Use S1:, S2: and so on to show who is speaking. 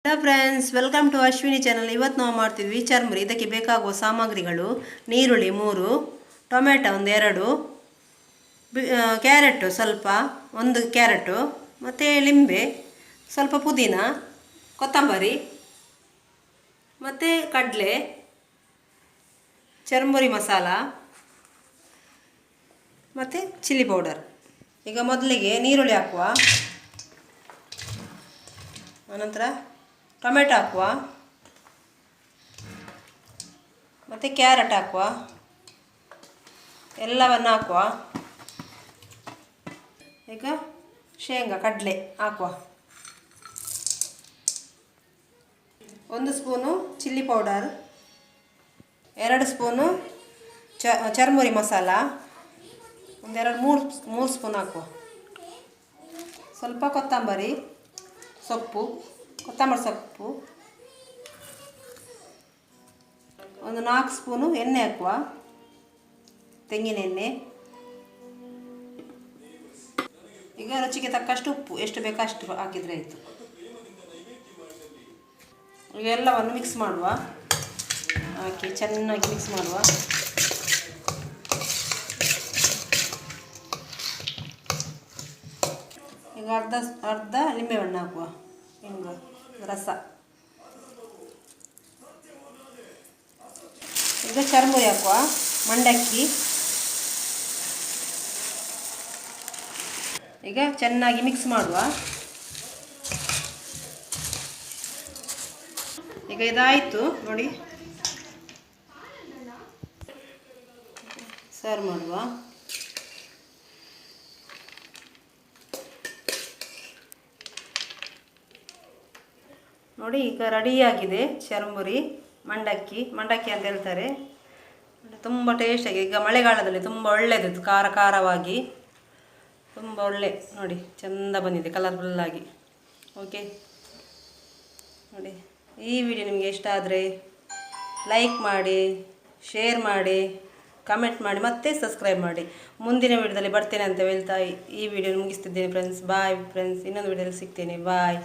S1: Hello friends, welcome to Ashwini channel. ಇವತ್ತು ನಾವು ಮಾಡ್ತಿದ್ವಿ ಚರ್ಮುರಿ. ಇದಕ್ಕೆ ಬೇಕಾಗುವ ಸಾಮಗ್ರಿಗಳು: ನೀರುಳ್ಳಿ 3, ಟೊಮೆಟೊ 2, ಕ್ಯಾರೆಟು ಸ್ವಲ್ಪ 1 ಕ್ಯಾರೆಟು, ಮತ್ತು ಲಿಂಬೆ ಸ್ವಲ್ಪ, ಪುದೀನ, ಕೊತ್ತಂಬರಿ, ಮತ್ತು ಕಡಲೆ, ಚರ್ಮುರಿ ಮಸಾಲ ಮತ್ತು ಚಿಲ್ಲಿ ಪೌಡರ್. ಈಗ ಮೊದಲಿಗೆ ನೀರುಳ್ಳಿ ಹಾಕುವ, ಆನಂತರ ಟೊಮೆಟೊ ಹಾಕುವ, ಮತ್ತು ಕ್ಯಾರೆಟ್ ಹಾಕುವ, ಎಲ್ಲವನ್ನು ಹಾಕುವ. ಈಗ ಶೇಂಗಾ ಕಡಲೆ ಹಾಕುವ, 1 spoon chilli powder, 2 spoon churmuri masala, 3 spoon ಹಾಕುವ. ಸ್ವಲ್ಪ ಕೊತ್ತಂಬರಿ ಸೊಪ್ಪು, ಒಂದು 4 ಸ್ಪೂನು ಎಣ್ಣೆ ಹಾಕುವ, ತೆಂಗಿನ ಎಣ್ಣೆ. ಈಗ ರುಚಿಗೆ ತಕ್ಕಷ್ಟು ಉಪ್ಪು, ಎಷ್ಟು ಬೇಕೋ ಅಷ್ಟು ಹಾಕಿದರೆ ಆಯಿತು. ಈಗ ಎಲ್ಲವನ್ನು ಮಿಕ್ಸ್ ಮಾಡುವ, ಹಾಕಿ ಚೆನ್ನಾಗಿ ಮಿಕ್ಸ್ ಮಾಡುವ. ಈಗ ಅರ್ಧ ಲಿಂಬೆಹಣ್ಣು ಹಾಕುವ, ರಸ. ಈಗ ಚರ್ಮುರಿ ಹಾಕುವ, ಮಂಡಕ್ಕಿ. ಈಗ ಚೆನ್ನಾಗಿ ಮಿಕ್ಸ್ ಮಾಡುವ. ಈಗ ಇದಾಯಿತು ನೋಡಿ, ಸರ್ವ್ ಮಾಡುವ. ನೋಡಿ, ಈಗ ರೆಡಿಯಾಗಿದೆ ಚರ್ಮುರಿ ಮಂಡಕ್ಕಿ ಅಂತ ಹೇಳ್ತಾರೆ. ತುಂಬ ಟೇಸ್ಟಾಗಿ, ಈಗ ಮಳೆಗಾಲದಲ್ಲಿ ತುಂಬ ಒಳ್ಳೆಯದು, ಖಾರವಾಗಿ ತುಂಬ ಒಳ್ಳೆ. ನೋಡಿ, ಚೆಂದ ಬಂದಿದೆ, ಕಲರ್ಫುಲ್ಲಾಗಿ. ಓಕೆ ನೋಡಿ, ಈ ವಿಡಿಯೋ ನಿಮಗೆ ಇಷ್ಟ ಆದರೆ ಲೈಕ್ ಮಾಡಿ, ಶೇರ್ ಮಾಡಿ, ಕಮೆಂಟ್ ಮಾಡಿ, ಮತ್ತೆ ಸಬ್ಸ್ಕ್ರೈಬ್ ಮಾಡಿ. ಮುಂದಿನ ವಿಡಿಯೋದಲ್ಲಿ ಬರ್ತೇನೆ ಅಂತ ಹೇಳ್ತಾ ಈ ವಿಡಿಯೋ ಮುಗಿಸ್ತಿದ್ದೇನೆ ಫ್ರೆಂಡ್ಸ್. ಬಾಯ್ ಫ್ರೆಂಡ್ಸ್, ಇನ್ನೊಂದು ವಿಡಿಯೋದಲ್ಲಿ ಸಿಗ್ತೇನೆ. ಬಾಯ್.